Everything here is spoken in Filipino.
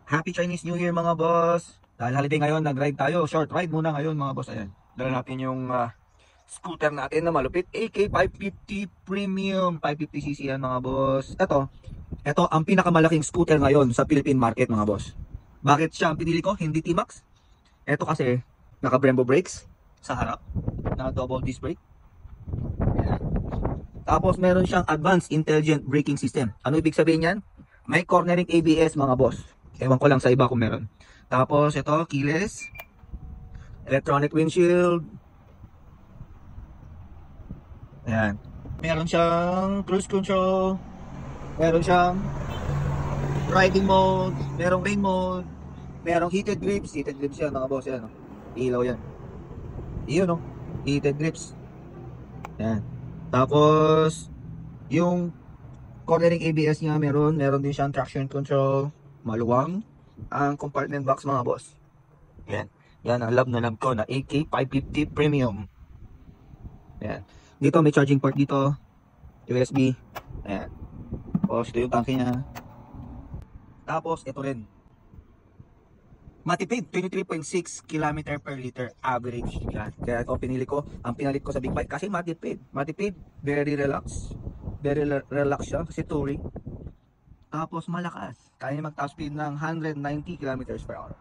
Happy Chinese New Year mga boss. Dahil holiday ngayon, nag-ride tayo. Short ride muna ngayon mga boss. Ayan. Dala natin yung scooter natin na malupit. AK550 Premium. 550cc yan mga boss. Ito ang pinakamalaking scooter ngayon sa Philippine market mga boss. Bakit siya ang pinili ko? Hindi T-Max. Ito kasi, naka-Brembo brakes sa harap. Na double disc brake. Ayan. Tapos meron siyang advanced intelligent braking system. Ano ibig sabihin yan? May cornering ABS mga boss. Ewan ko lang sa iba kung meron. Tapos ito, keyless, electronic windshield. Ayan. Meron siyang cruise control. Meron siyang riding mode. Merong rain mode. Merong heated grips. Heated grips yan mga boss. Yan, oh. Ilaw yan. Iyon, oh. Heated grips. Ayan. Tapos, yung cornering ABS niya meron din siyang traction control, maluwang ang compartment box mga boss. Yan. Yan ang love na love ko na AK550 Premium. Yan. Dito may charging port dito, USB. Ayan. Tapos ito yung tanke niya. Tapos ito rin. Matipid, 23.6 km per liter average. Yan. Kaya ito pinili ko, ang pinalit ko sa big bike kasi matipid. Matipid, very relax. Very relax siya kasi touring. Tapos malakas. Kaya niya mag-top speed ng 190 km per hour.